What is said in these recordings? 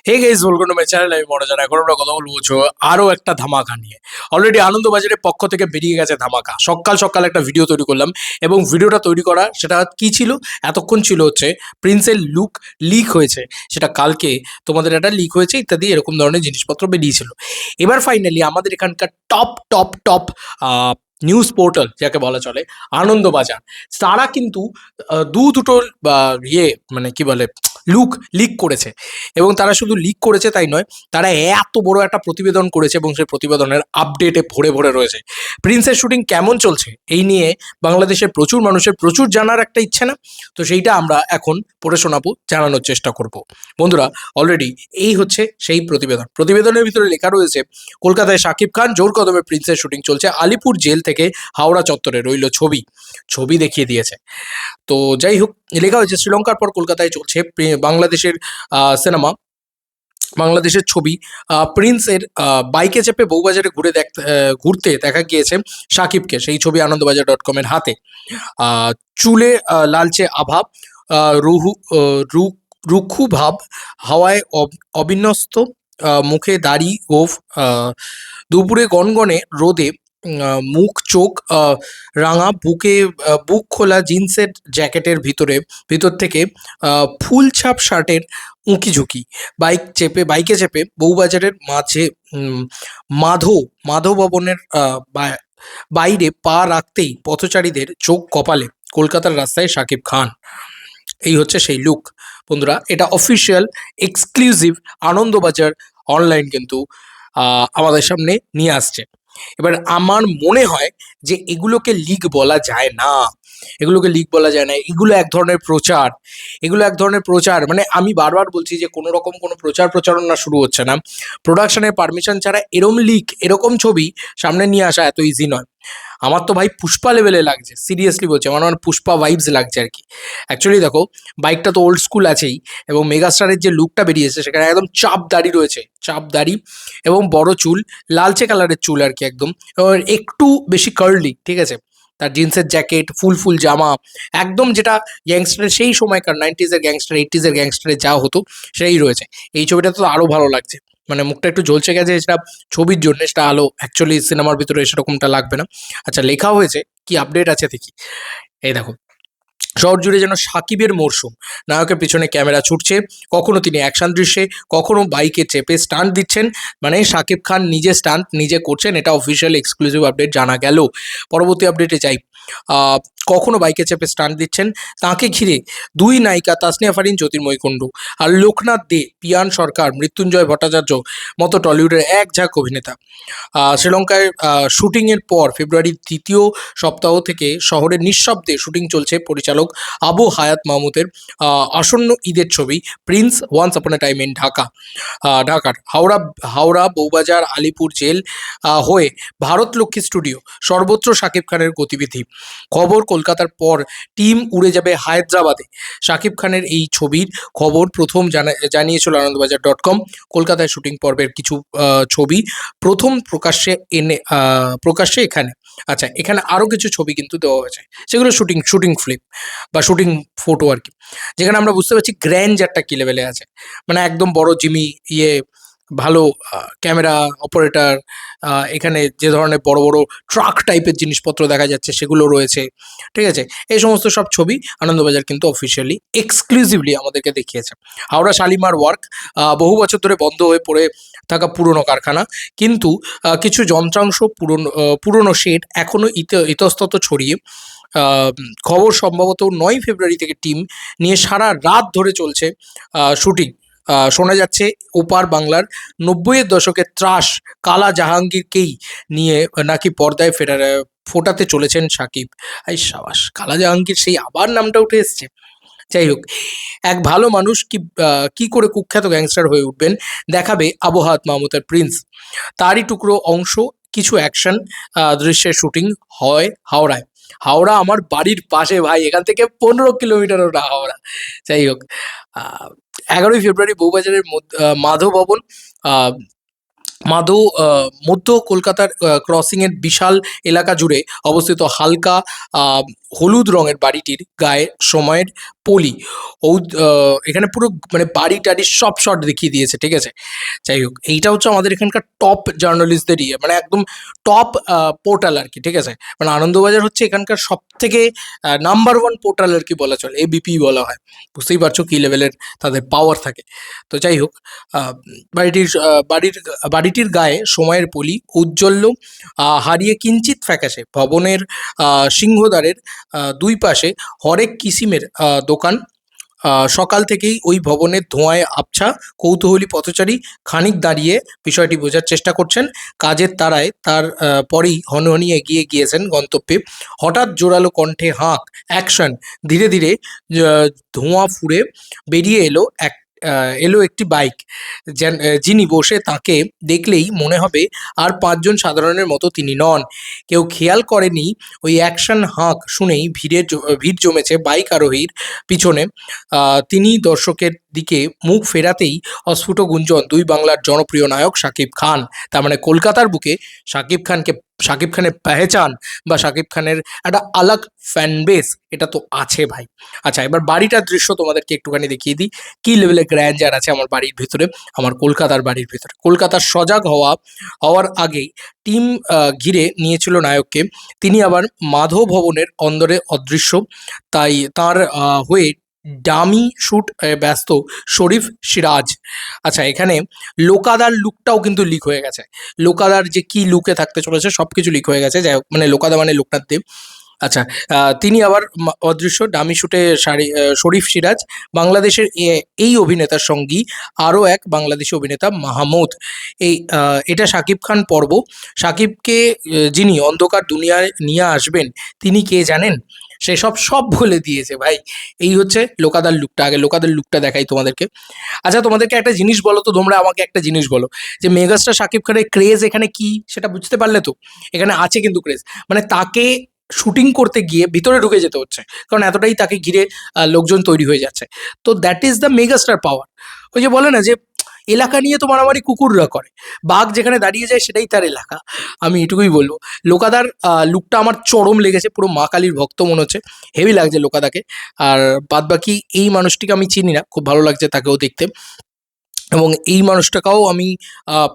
Hey guys, welcome to my channel. আমি মনোজ। এখন আমরা কথা বলবো আরো একটা ধামাকা নিয়ে। অলরেডি আনন্দবাজারের পক্ষ থেকে বেরিয়ে গেছে ধামাকা। সকাল সকাল একটা ভিডিও তৈরি করলাম এবং ভিডিওটা তৈরি করা সেটা কি ছিল, এতক্ষণ ছিল হচ্ছে প্রিন্সের লুক লিক হয়েছে, সেটা কালকে তোমাদের একটা লিক হয়েছে ইত্যাদি এরকম ধরনের জিনিসপত্র বেরিয়েছিল। এবার ফাইনালি আমাদের এখানকার top top top news portal যাকে বলা চলে, আনন্দবাজার, তারা কিন্তু দুটো ইয়ে মানে কি বলে লুক লিক করেছে। এবং তারা শুধু লিক করেছে তাই নয়, তারা এত বড় একটা প্রতিবেদন করেছে এবং সেই প্রতিবেদনের আপডেটে ভরে ভরে রয়েছে। প্রিন্সের শুটিং কেমন চলছে এই নিয়ে বাংলাদেশের প্রচুর মানুষের প্রচুর জানার একটা ইচ্ছে না, তো সেইটা আমরা এখন পড়ে শোনাবো, জানানোর চেষ্টা করব। বন্ধুরা, অলরেডি এই হচ্ছে সেই প্রতিবেদনের ভিতরে লেখা রয়েছে, কলকাতায় শাকিব খান জোর কদমে প্রিন্সের শুটিং চলছে, আলিপুর জেল থেকে হাওড়া চত্বরে রইল ছবি দেখিয়ে দিয়েছে। তো যাই হোক, লেখা হয়েছে শ্রীলঙ্কার পর কলকাতায় চলছে বাংলাদেশের সিনেমা, বাংলাদেশের ছবি। প্রিন্সের বাইকে চেপে বউবাজারে ঘুরতে দেখা গিয়েছে সাকিবকে, সেই ছবি আনন্দবাজার.com-এর হাতে। চুলে লালচে আভা, রুহু রু- রুক্ষু ভাব, হাওয়ায় অবিন্যস্ত, মুখে দাড়ি গোঁফ, দুপুরে গনগনে রোদে মুখ চোখ রাঙা, বুক খোলা জিন্সের জ্যাকেটের ভিতর থেকে ফুল ছাপ শার্টের উঁকিঝুঁকি, বাইকে চেপে বউবাজারের মাঝে মাধব ভবনের বাইরে পা রাখতেই পথচারীদের চোখ কপালে, কলকাতার রাস্তায় শাকিব খান। এই হচ্ছে সেই লুক। বন্ধুরা, এটা অফিসিয়াল এক্সক্লুসিভ আনন্দবাজার অনলাইন কিন্তু আমাদের সামনে নিয়ে আসছে। এবার আমার মনে হয় যে এগুলোকে লিক বলা যায় না, এগুলো এক ধরনের প্রচার। মানে আমি বারবার বলছি যে কোনো রকম কোনো প্রচারণা শুরু হচ্ছে না। প্রোডাকশনের পারমিশন ছাড়া এরকম ছবি সামনে নিয়ে আসা এত ইজি নয়। আমার তো ভাই পুষ্পা লেভেলে লাগছে, সিরিয়াসলি বলছি, আমার পুষ্পা ভাইবস লাগছে আর কি। অ্যাকচুয়ালি দেখো, বাইকটা তো ওল্ড স্কুল আছেই, এবং মেগাস্টারের যে লুকটা বেরিয়েছে সেখানে একদম চাপ দাড়ি এবং বড় চুল, লালচে কালারের চুল আর কি, একদম একটু বেশি কার্লি, ঠিক আছে। তার জিন্সের জ্যাকেট, ফুল জামা, একদম যেটা গ্যাংস্টারের সেই সময়কার 90s-এর গ্যাংস্টার 80s-এর গ্যাংস্টারে যা হতো সেটাই রয়েছে। এই ছবিটা তো আরও ভালো লাগছে, মানে মুখটা একটু ঝলসে গেছে, সেটা ছবির জন্য, সেটা আলো অ্যাকচুয়ালি সিনেমার ভিতরে সেরকমটা লাগবে না। আচ্ছা, লেখা হয়েছে কি আপডেট আছে দেখি। এই দেখো, শহর জুড়ে যেন সাকিবের মরশুম, নায়কের পিছনে ক্যামেরা ছুটছে, কখনো তিনি অ্যাকশন দৃশ্যে, কখনো বাইকে চেপে স্টান্ট দিচ্ছেন। মানে সাকিব খান নিজে স্টান্ট নিজে করছেন, এটা অফিসিয়াল এক্সক্লুসিভ আপডেট জানা গেল। পরবর্তী আপডেটে যাই। কখনো বাইকে চেপে স্টান্ট দিচ্ছেন, তাঁকে ঘিরে দুই নায়িকা তাসনিয়া ফারিন, জ্যোতির্ময়ী কুণ্ডু, আর লোকনাথ দে, পিয়ান সরকার, মৃত্যুঞ্জয় ভট্টাচার্য মতো টলিউডের এক ঝাঁক অভিনেতা। শ্রীলঙ্কায় শুটিংয়ের পর ফেব্রুয়ারির দ্বিতীয় সপ্তাহ থেকে শহরে নিঃশব্দে শুটিং চলছে পরিচালক আবু হায়াত মাহমুদের আসন্ন ঈদের ছবি Prince once upon A time in ঢাকার হাওড়া বউবাজার আলিপুর জেল হয়ে ভারতলক্ষ্মী স্টুডিও, সর্বত্র শাকিব খানের গতিবিধি। খবর, কলকাতার পর টিম উড়ে যাবে হায়দ্রাবাদে। শাকিব খানের এই ছবির খবর প্রথম জানিয়েছিল আনন্দবাজার.com। কলকাতায় শুটিং পর্বের কিছু ছবি প্রথম প্রকাশ্যে এখানে। আচ্ছা, এখানে আরও কিছু ছবি কিন্তু দেওয়া হয়েছে, সেগুলো শুটিং ফিল্ম বা শুটিং ফটো আর কি, যেখানে আমরা বুঝতে পারছি গ্র্যান্ডারটা কি লেভেলে আছে। মানে একদম বড় জিমি, ভালো ক্যামেরা অপারেটর, এখানে যে ধরনের বড় বড় ট্রাক টাইপের জিনিসপত্র দেখা যাচ্ছে সেগুলো রয়েছে, ঠিক আছে। এই সমস্ত সব ছবি আনন্দবাজার কিন্তু অফিসিয়ালি এক্সক্লুসিভলি আমাদেরকে দেখিয়েছে। হাওড়া শালিমার ওয়ার্ক, বহু বছর ধরে বন্ধ হয়ে পড়ে থাকা পুরনো কারখানা, কিন্তু কিছু যন্ত্রাংশ, পুরনো শেড এখনও ইতস্তত ছড়িয়ে। খবর, সম্ভবত 9 ফেব্রুয়ারি থেকে টিম নিয়ে সারা রাত ধরে চলছে শুটিং। শোনা যাচ্ছে ওপার বাংলার 90-এর দশকের ত্রাস কালা জাহাঙ্গীরকেই নিয়ে নাকি পর্দায় ফোটাতে চলেছেন সাকিব। এই সাবাস, কালা জাহাঙ্গীর সেই আবার নামটা উঠে এসছে। যাই হোক, এক ভালো মানুষ কি করে কুখ্যাত গ্যাংস্টার হয়ে উঠবেন দেখাবে আবু হায়াত মাহমুদের প্রিন্স। তারই টুকরো অংশ কিছু অ্যাকশন দৃশ্যের শুটিং হয় হাওড়া আমার বাড়ির পাশে ভাই, এখান থেকে 15 কিলোমিটার ওটা হাওড়া। যাই হোক, 11ই ফেব্রুয়ারি বউবাজারের মাধব ভবন, মধ্য কলকাতার ক্রসিংয়ের বিশাল এলাকা জুড়ে অবস্থিত হালকা হলুদ রঙের বাড়িটির গায়ে সময়ের পলি এখানে পুরো মানে বাড়ি টাড়ি সব শট দেখিয়ে দিয়েছে, ঠিক আছে। যাই হোক, এইটা হচ্ছে আমাদের এখানকার টপ জার্নালিস্টদের ইয়ে, মানে একদম টপ পোর্টাল আর কি, ঠিক আছে। মানে আনন্দবাজার হচ্ছে এখানকার সব থেকে নাম্বার ওয়ান পোর্টাল আর কি বলা চলে, এবিপি বলা হয়। বুঝতেই পারছো কী লেভেলের তাদের পাওয়ার থাকে। তো যাই হোক, আহ, বাড়িটির গায়ে সময়ের পলি উজ্জ্বল্য হারিয়ে কিঞ্চিত ফ্যাকাশে। ভবনের সিংহদ্বারের দুই পাশে হরেক কিসিমের দোকান। সকাল থেকেই ওই ভবনের ধোঁয়ায় আবছা কৌতূহলী পথচারী খানিক দাঁড়িয়ে বিষয়টি বোঝার চেষ্টা করছেন। কাজের তাড়ায় তার পরেই হনহনিয়ে এগিয়ে গিয়েছেন গন্তব্যে। হঠাৎ জোরালো কণ্ঠে হাঁক, অ্যাকশন! ধীরে ধীরে ধোঁয়া ফুঁড়ে বেরিয়ে এলো একটি বাইক। যিনি বসে তাকে দেখলেই মনে হবে আর পাঁচজন সাধারণের মতো তিনি নন। কেউ খেয়াল করেনি ওই অ্যাকশন হাঁক শুনেই ভিড় জমেছে বাইক আরোহীর পিছনে। তিনি দর্শকের দিকে মুখ ফেরাতেই অস্ফুট গুঞ্জন, দুই বাংলার জনপ্রিয় নায়ক শাকিব খান। তার মানে কলকাতার বুকে শাকিব খানের পেহচান বা শাকিব খানের একটা আলাগ ফ্যান বেস এটা তো আছে ভাই। আচ্ছা, এবার বাড়িটার দৃশ্য তোমাদেরকে একটুখানি দেখিয়ে দিই, কী লেভেলে গ্র্যান্ডার আছে আমার বাড়ির ভিতরে, আমার কলকাতার বাড়ির ভিতরে। কলকাতার সজাগ হওয়ার আগেই টিম ঘিরে নিয়েছিল নায়ককে। তিনি আবার মাধব ভবনের অন্দরে অদৃশ্য, তাই তার হয়ে ডামি শ্যুট ব্যস্ত শরীফ সিরাজ। আচ্ছা, এখানে লোকাদার লুকটাও কিন্তু লিক হয়ে গেছে। লোকাদার যে কি লুকে থাকতে চলেছে সব কিছু লিক হয়ে গেছে। যাই হোক, মানে লোকাদা মানে লোকনাথ দেব। আচ্ছা, তিনি আবার অদৃশ্য ডামি শ্যুটে শরীফ সিরাজ। বাংলাদেশের এই অভিনেতার সঙ্গী আরও এক বাংলাদেশি অভিনেতা মাহমুদ। এটা শাকিব খান পর্ব। শাকিবকে যিনি অন্ধকার দুনিয়ায় নিয়ে আসবেন তিনি কে জানেন? সেসব সব বলে দিয়েছে ভাই। এই হচ্ছে লোকাদার লুকটা। আগে লোকাদার লুকটা দেখাই তোমাদেরকে। আচ্ছা, তোমাদেরকে একটা জিনিস বলো তো, তোমরা আমাকে একটা জিনিস বলো যে মেগাস্টার শাকিব খানের ক্রেজ এখানে কি সেটা বুঝতে পারলে তো? এখানে আছে কিন্তু ক্রেজ, মানে তাকে শুটিং করতে গিয়ে ভিতরে ঢুকে যেতে হচ্ছে, কারণ এতটাই তাকে ঘিরে লোকজন তৈরি হয়ে যাচ্ছে। তো দ্যাট ইজ দ্য মেগাস্টার পাওয়ার। ওই যে বলে না যে এলাকা নিয়ে তো মারামারি কুকুররা করে, বাঘ যেখানে দাঁড়িয়ে যায় সেটাই তার এলাকা। আমি এটুকুই বলবো। লোকাদার লুকটা আমার চরম লেগেছে, পুরো মা কালীর ভক্ত মনে হচ্ছে, হেভি লাগছে লোকাদাকে। আর বাদ বাকি এই মানুষটিকে আমি চিনি না, খুব ভালো লাগছে তাকেও দেখতে। এবং এই মানুষটাকেও আমি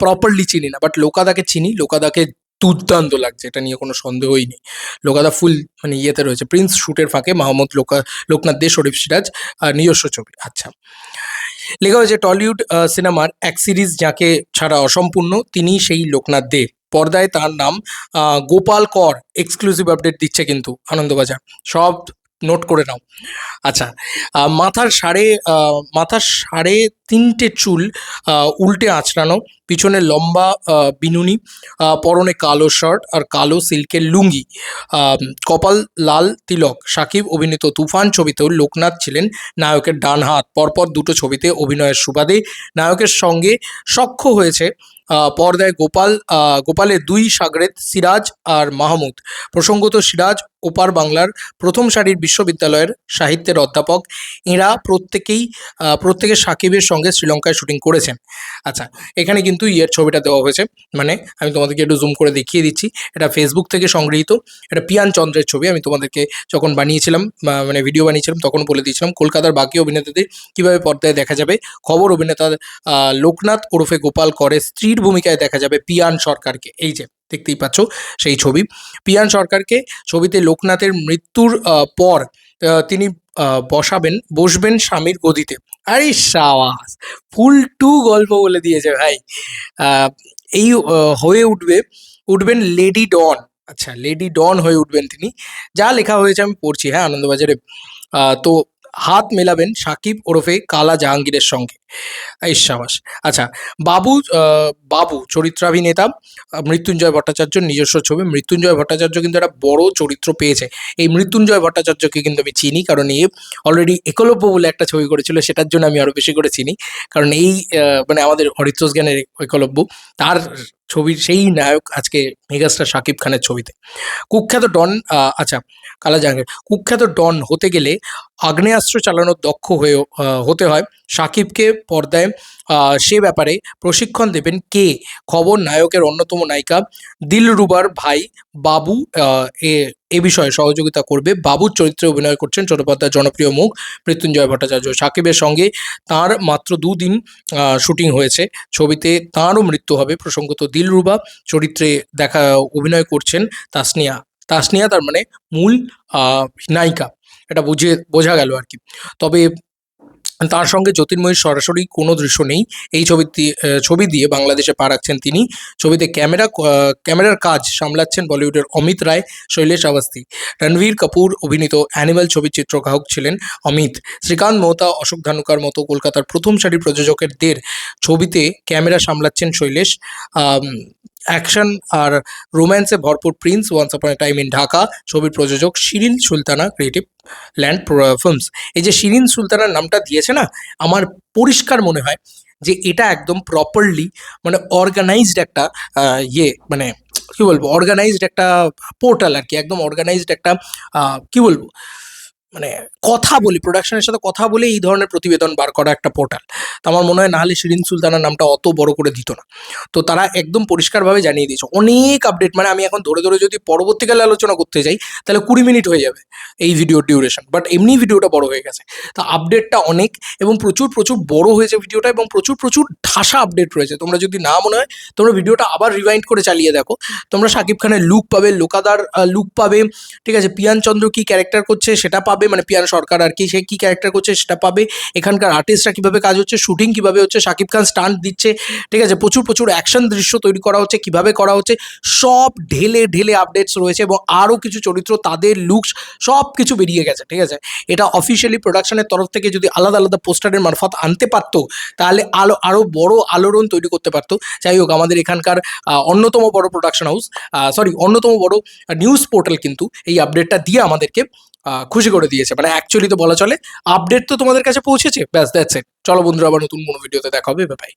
প্রপারলি চিনি না, বাট লোকাদাকে চিনি। লোকাদাকে দুর্দান্ত লাগছে, এটা নিয়ে কোনো সন্দেহই নেই। লোকাদা ফুল মানে ইয়েতে রয়েছে। প্রিন্স শ্যুটের ফাঁকে মাহমুদ লোকনাথ দে শরীফ সিরাজ নিজস্ব ছবি। আচ্ছা, লেখা হয়েছে টলিউড সিনেমার এক সিরিজ যাকে ছাড়া অসম্পূর্ণ, তিনি সেই লোকনাথ দে। পর্দায় তার নাম গোপাল কর। এক্সক্লুসিভ আপডেট দিচ্ছে কিন্তু আনন্দবাজার, সব নোট করে নাও। আচ্ছা, মাথার সাড়ে তিনটে চুল উল্টে আঁচড়ানো, পিছনে লম্বা বিনুনি, পরনে কালো শার্ট আর কালো সিল্কের লুঙ্গি, কপাল লাল তিলক। সাকিব অভিনীত তুফান ছবিতেও লোকনাথ ছিলেন নায়কের ডান হাত। পরপর দুটো ছবিতে অভিনয়ের সুবাদে নায়কের সঙ্গে সখ্য হয়েছে পর্দায় গোপালের দুই সাগরেদ সিরাজ আর মাহমুদ। প্রসঙ্গত, সিরাজ ওপার বাংলার প্রথম সারির বিশ্ববিদ্যালয়ের সাহিত্যের অধ্যাপক। এঁরা প্রত্যেকে সাকিবের সঙ্গে শ্রীলঙ্কায় শুটিং করেছেন। আচ্ছা, এখানে কিন্তু ছবিটা দেওয়া হয়েছে, মানে আমি তোমাদেরকে একটু জুম করে দেখিয়ে দিচ্ছি। এটা ফেসবুক থেকে সংগৃহীত। এটা পিয়ান চন্দ্রের ছবি। আমি তোমাদেরকে যখন বানিয়েছিলাম মানে ভিডিও বানিয়েছিলাম তখন বলে দিয়েছিলাম কলকাতার বাকি অভিনেতাদের কীভাবে পর্দায় দেখা যাবে। খবর অভিনেতা লোকনাথ ওরফে গোপাল করে স্ত্রীর ভূমিকায় দেখা যাবে পিয়ান সরকারকে। এই যে দেখতেই পাচ্ছ সেই ছবি, পিয়ান সরকারকে। ছবিতে লোকনাথের মৃত্যুর পর তিনি বসবেন স্বামীর গদিতে। আরে সাবাস, ফুল টু গল্প বলে দিয়েছে ভাই। এই হয়ে উঠবেন লেডি ডন। আচ্ছা, লেডি ডন হয়ে উঠবেন তিনি। যা লেখা হয়েছে আমি পড়ছি, হ্যাঁ, আনন্দবাজারে। তো হাত মেলাবেন সাকিব ওরফে কালা জাহাঙ্গীরের সঙ্গে। এই সাবাস। আচ্ছা, বাবু চরিত্রাভিনেতা মৃত্যুঞ্জয় ভট্টাচার্যর নিজস্ব ছবি। মৃত্যুঞ্জয় ভট্টাচার্য কিন্তু একটা বড় চরিত্র পেয়েছে। এই মৃত্যুঞ্জয় ভট্টাচার্যকে কিন্তু আমি চিনি, কারণ এ অলরেডি একলব্য বলে একটা ছবি করেছিল, সেটার জন্য আমি আরও বেশি করে চিনি। কারণ এই মানে আমাদের হরিতোষ জ্ঞানের একলব্য, তার ছবির সেই নায়ক আজকে মেগাস্টার শাকিব খানের ছবিতে। কুখ্যাত ডন, আচ্ছা, কালা জাহাঙ্গীর। কুখ্যাত ডন হতে গেলে আগ্নেয়াস্ত্র চালানোর দক্ষ হতে হয় শাকিবকে। পর্দায় সে ব্যাপারে প্রশিক্ষণ দেবেন কে? খবর নায়কের অন্যতম নায়িকা দিলরুবার ভাই বাবু এ বিষয়ে সহযোগিতা করবে। বাবুর চরিত্রে অভিনয় করছেন চট্টোপাধ্যায়ের জনপ্রিয় মুখ মৃত্যুঞ্জয় ভট্টাচার্য। সাকিবের সঙ্গে তার মাত্র ২ দিন শুটিং হয়েছে। ছবিতে তাঁরও মৃত্যু হবে। প্রসঙ্গত দিলরুবা চরিত্রে অভিনয় করছেন তাসনিয়া। তাসনিয়া তার মানে মূল নায়িকা। এটা বোঝা গেল আরকি। তবে তার সঙ্গে জ্যোতির্ময়ীর সরাসরি কোনো দৃশ্য নেই। এই ছবি দিয়ে বাংলাদেশে পা রাখছেন তিনি। ছবিতে ক্যামেরার কাজ সামলাচ্ছেন বলিউডের অমিত রায়, শৈলেশ আওয়াস্তি। রণবীর কাপুর অভিনীত অ্যানিমাল ছবির চিত্রগ্রাহক ছিলেন অমিত। শ্রীকান্ত মোহতা, অশোক ধানুকার মতো কলকাতার প্রথম সারির প্রযোজকদের ছবিতে ক্যামেরা সামলাচ্ছেন শৈলেশ। অ্যাকশন আর রোম্যান্সে ভরপুর Prince, once upon A time in Dhaka ছবির প্রযোজক Shirin Sultana creative land films. এই যে শিরিন সুলতানার নামটা দিয়েছে না, আমার পরিষ্কার মনে হয় যে এটা একদম প্রপারলি মানে অর্গানাইজড একটা মানে কি বলবো, অর্গানাইজড একটা পোর্টাল আর কি। একদম অর্গানাইজড একটা কি বলবো, মানে কথা বলি, প্রোডাকশনের সাথে কথা বলে এই ধরনের প্রতিবেদন বার করা একটা পোর্টাল। তো আমার মনে হয় নাহলে শিরিন সুলতানার নামটা অত বড় করে দিত না। তো তারা একদম পরিষ্কারভাবে জানিয়ে দিয়েছে অনেক আপডেট। মানে আমি এখন ধরে ধরে যদি পরবর্তীকালে আলোচনা করতে যাই তাহলে 20 মিনিট হয়ে যাবে এই ভিডিওর ডিউরেশন, বাট এমনি ভিডিওটা বড় হয়ে গেছে। তা আপডেটটা অনেক এবং প্রচুর প্রচুর বড় হয়েছে ভিডিওটা, এবং প্রচুর প্রচুর ঠাসা আপডেট রয়েছে। তোমরা যদি না মনে হয় তোমরা ভিডিওটা আবার রিওয়াইন্ড করে চালিয়ে দেখো, তোমরা শাকিব খানের লুক পাবে, লোকাদার লুক পাবে, ঠিক আছে, পিয়ান চন্দ্র কী ক্যারেক্টার করছে সেটা পাবে, মানে পিয়ান সরকার আর কি, সে কী ক্যারেক্টার করছে সেটা পাবে। এখানকার আর্টিস্টরা কীভাবে কাজ হচ্ছে, শুটিং কীভাবে হচ্ছে, শাকিব খান স্টান্ট দিচ্ছে, ঠিক আছে, প্রচুর প্রচুর অ্যাকশন দৃশ্য তৈরি করা হচ্ছে, কীভাবে করা হচ্ছে, সব ঢেলে ঢেলে আপডেটস রয়েছে। এবং আরও কিছু চরিত্র, তাদের লুকস সব কিছু বেরিয়ে গেছে, ঠিক আছে। এটা অফিসিয়ালি প্রোডাকশনের তরফ থেকে যদি আলাদা আলাদা পোস্টারের মারফত আনতে পারতো তাহলে আরও বড় আলোড়ন তৈরি করতে পারতো। যাই হোক, আমাদের এখানকার অন্যতম বড় প্রোডাকশন হাউস, অন্যতম বড় নিউজ পোর্টাল কিন্তু এই আপডেটটা দিয়ে আমাদেরকে খুশি করে দিয়েছে। মানে অ্যাকচুয়ালি তো বলা চলে আপডেট তো তোমাদের কাছে পৌঁছেছে, ব্যাস দ্যাটস ইট। চলো বন্ধুরা, আবার নতুন কোনো ভিডিওতে দেখা হবে। Bye bye.